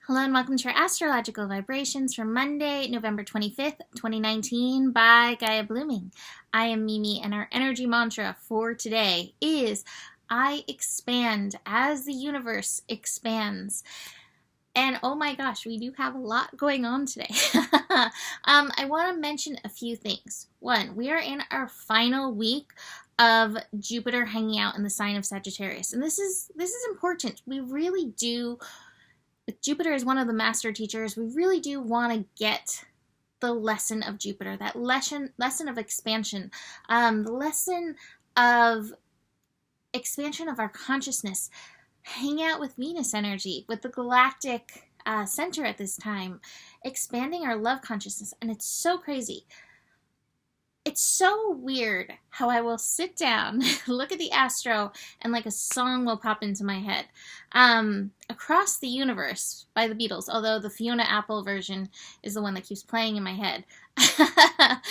Hello and welcome to your astrological vibrations for Monday, November 25th, 2019 by Gaia Blooming. I am Mimi and our energy mantra for today is I expand as the universe expands. And oh my gosh, we do have a lot going on today. I want to mention a few things. One, we are in our final week of Jupiter hanging out in the sign of Sagittarius. And this is important. We really do. Jupiter is one of the master teachers. We really do want to get the lesson of Jupiter, that lesson of expansion, the lesson of expansion of our consciousness. Hang out with Venus energy, with the galactic center at this time, expanding our love consciousness. And it's so crazy. It's so weird how I will sit down, look at the astro, and like a song will pop into my head. Across the Universe by the Beatles, although the Fiona Apple version is the one that keeps playing in my head. That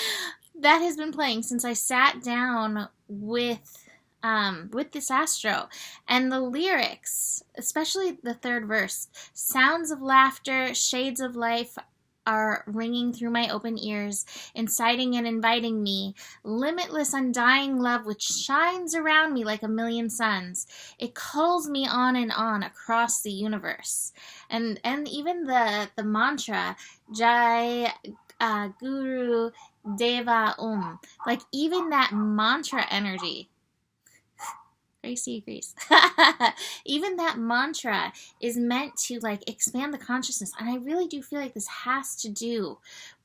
has been playing since I sat down with this astro. And the lyrics, especially the third verse, sounds of laughter, shades of life, are ringing through my open ears, inciting and inviting me, limitless undying love which shines around me like a million suns. It calls me on and on across the universe. And even the mantra, Jai Guru Deva like even that mantra energy, Gracie agrees. Even that mantra is meant to like expand the consciousness. And I really do feel like this has to do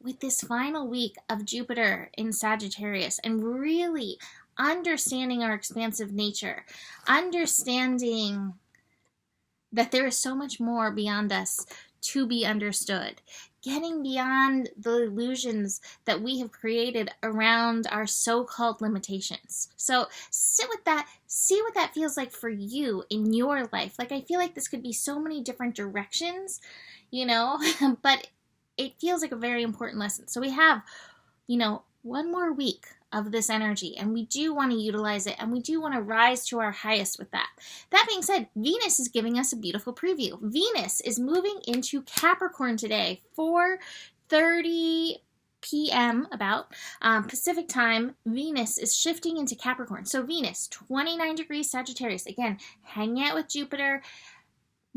with this final week of Jupiter in Sagittarius and really understanding our expansive nature, understanding that there is so much more beyond us to be understood, getting beyond the illusions that we have created around our so-called limitations. So sit with that, see what that feels like for you in your life. Like I feel like this could be so many different directions, but it feels like a very important lesson. So we have, one more week of this energy, and we do want to utilize it, and we do want to rise to our highest with that. That being said, Venus is giving us a beautiful preview. Venus is moving into Capricorn today, 4:30 p.m. about Pacific time. Venus is shifting into Capricorn. So Venus, 29 degrees Sagittarius, again, hanging out with Jupiter,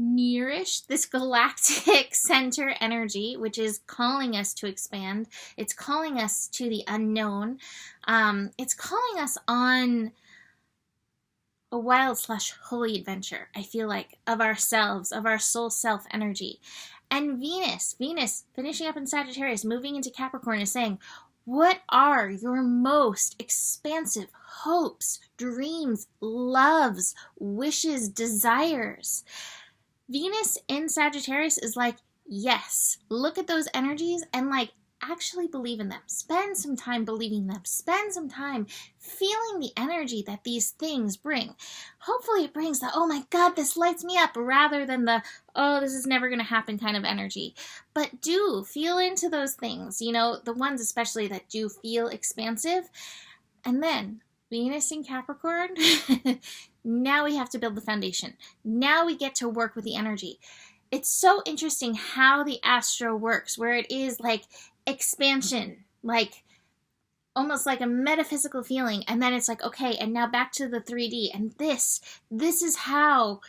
nearish this galactic center energy, which is calling us to expand. It's calling us to the unknown. It's calling us on a wild/holy adventure, I feel like, of ourselves, of our soul self energy. And Venus finishing up in Sagittarius, moving into Capricorn, is saying, what are your most expansive hopes, dreams, loves, wishes, desires? Venus in Sagittarius is like, yes, look at those energies and like actually believe in them. Spend some time believing them. Spend some time feeling the energy that these things bring. Hopefully it brings the, oh my God, this lights me up, rather than the, oh, this is never going to happen kind of energy. But do feel into those things, the ones especially that do feel expansive. And then Venus in Capricorn, now we have to build the foundation. Now we get to work with the energy. It's so interesting how the astro works, where it is like expansion, like almost like a metaphysical feeling. And then it's like, okay, and now back to the 3D. And this is how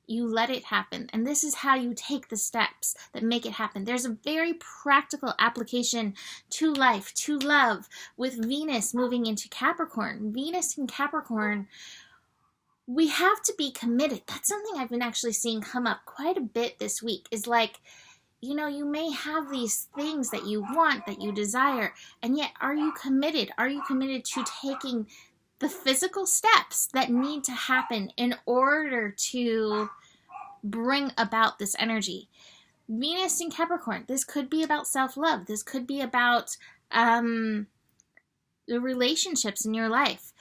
you let it happen. And this is how you take the steps that make it happen. There's a very practical application to life, to love, with Venus moving into Capricorn. Venus in Capricorn, we have to be committed. That's something I've been actually seeing come up quite a bit this week, is like, you may have these things that you want, that you desire, and yet are you committed? Are you committed to taking the physical steps that need to happen in order to bring about this energy? Venus in Capricorn, this could be about self-love. This could be about the relationships in your life.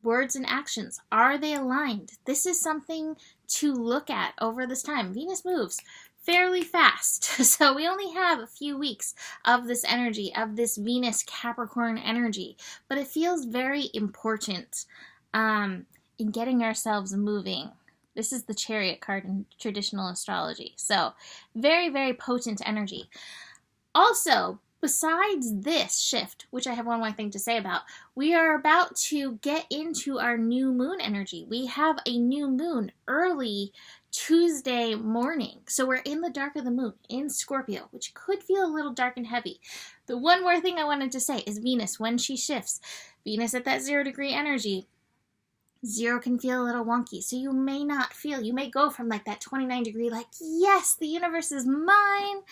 Words and actions, are they aligned? This is something to look at over this time. Venus moves fairly fast, so we only have a few weeks of this energy, of this Venus Capricorn energy, but it feels very important in getting ourselves moving This is the Chariot card in traditional astrology. So very, very potent energy. Also, besides this shift, which I have one more thing to say about, we are about to get into our new moon energy. We have a new moon early Tuesday morning. So we're in the dark of the moon in Scorpio, which could feel a little dark and heavy. The one more thing I wanted to say is Venus, when she shifts, Venus at that 0-degree energy, 0 can feel a little wonky. So you may not feel, you may go from like that 29-degree, like, yes, the universe is mine,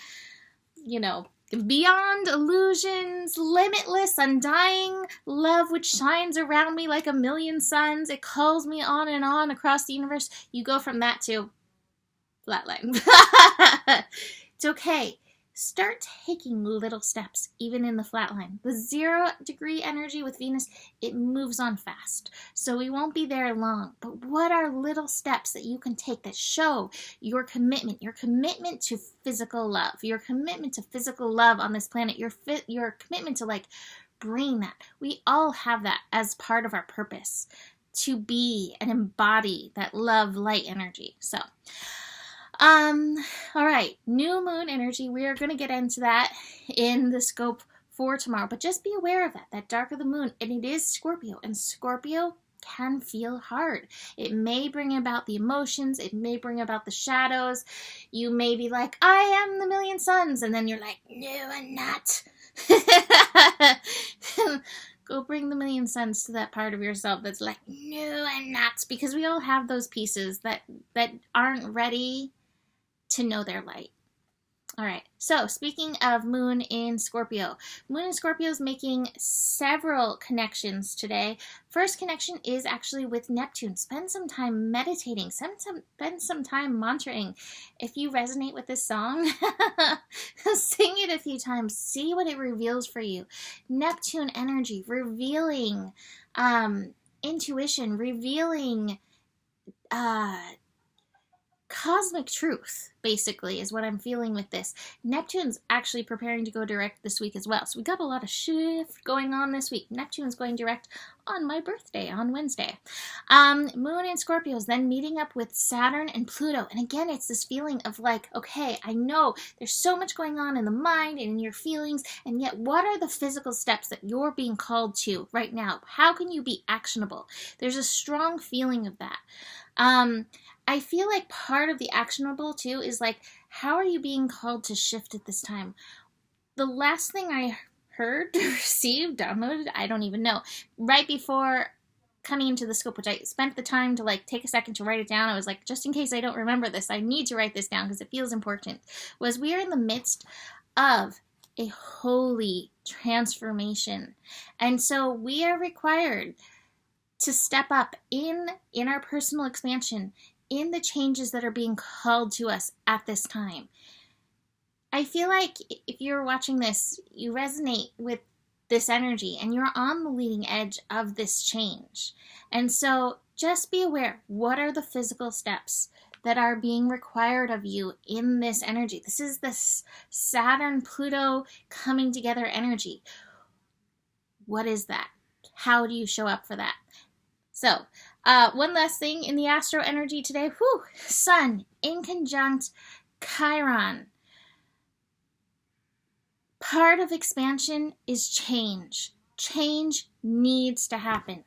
beyond illusions, limitless, undying love which shines around me like a million suns. It calls me on and on across the universe. You go from that to flatline. It's okay. Start taking little steps, even in the flatline. The 0-degree energy with Venus, it moves on fast. So we won't be there long. But what are little steps that you can take that show your commitment to physical love, your commitment to physical love on this planet, your commitment to bring that. We all have that as part of our purpose, to be and embody that love, light energy. So, all right, new moon energy. We are going to get into that in the scope for tomorrow, but just be aware of that dark of the moon, and it is Scorpio, and Scorpio can feel hard. It may bring about the emotions. It may bring about the shadows. You may be like, I am the million suns, and then you're like, no, I'm not. Go bring the million suns to that part of yourself that's like, no, I'm not, because we all have those pieces that aren't ready to know their light. All right, so speaking of moon in Scorpio, moon in Scorpio is making several connections today. First connection is actually with Neptune. Spend some time meditating, spend some time mantraing. If you resonate with this song, sing it a few times, see what it reveals for you. Neptune energy, revealing intuition, revealing cosmic truth, basically, is what I'm feeling with this. Neptune's actually preparing to go direct this week as well. So we got a lot of shift going on this week. Neptune's going direct on my birthday on Wednesday. Moon in Scorpio is then meeting up with Saturn and Pluto. And again, it's this feeling of like, okay, I know there's so much going on in the mind and in your feelings, and yet what are the physical steps that you're being called to right now? How can you be actionable? There's a strong feeling of that. I feel like part of the actionable too is like, how are you being called to shift at this time? The last thing I heard, received, downloaded, I don't even know, right before coming into the scope, which I spent the time to take a second to write it down. I was like, just in case I don't remember this, I need to write this down because it feels important, was we are in the midst of a holy transformation. And so we are required to step up in our personal expansion, in the changes that are being called to us at this time. I feel like if you're watching this, you resonate with this energy and you're on the leading edge of this change. And so just be aware, what are the physical steps that are being required of you in this energy? This is this Saturn-Pluto coming together energy. What is that? How do you show up for that? So, one last thing in the astro energy today. Sun in conjunct Chiron. Part of expansion is change. Change needs to happen.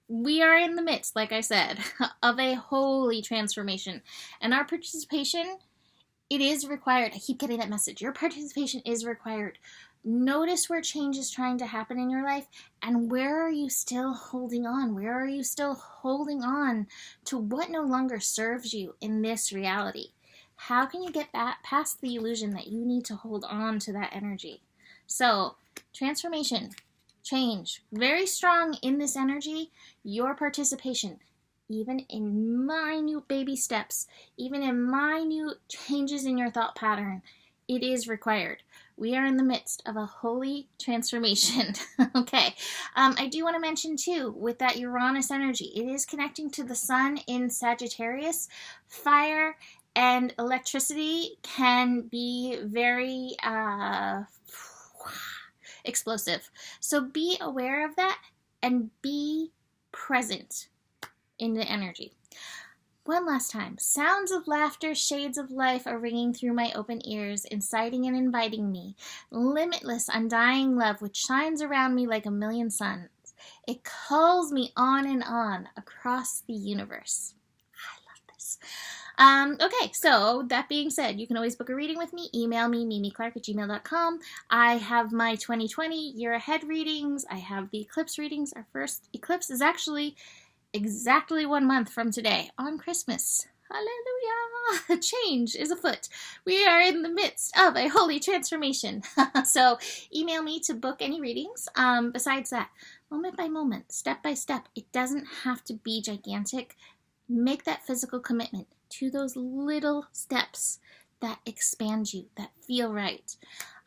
We are in the midst, like I said, of a holy transformation. And our participation, it is required. I keep getting that message. Your participation is required. Notice where change is trying to happen in your life, and where are you still holding on? Where are you still holding on to what no longer serves you in this reality? How can you get past the illusion that you need to hold on to that energy? So, transformation, change, very strong in this energy. Your participation, even in minute baby steps, even in minute changes in your thought pattern, it is required. We are in the midst of a holy transformation. Okay. I do want to mention too, with that Uranus energy, it is connecting to the sun in Sagittarius. Fire and electricity can be very explosive. So be aware of that and be present in the energy. One last time. Sounds of laughter, shades of life are ringing through my open ears, inciting and inviting me. Limitless, undying love which shines around me like a million suns. It calls me on and on across the universe. I love this. Okay, so that being said, you can always book a reading with me. Email me, mimiclark@gmail.com. I have my 2020 year ahead readings. I have the eclipse readings. Our first eclipse is actually exactly 1 month from today, on Christmas. Hallelujah! Change is afoot. We are in the midst of a holy transformation. So email me to book any readings. Besides that, moment by moment, step by step. It doesn't have to be gigantic. Make that physical commitment to those little steps that expand you, that feel right.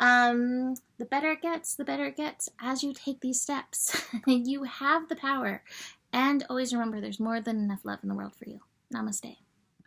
The better it gets, the better it gets as you take these steps. You have the power. And always remember, there's more than enough love in the world for you. Namaste.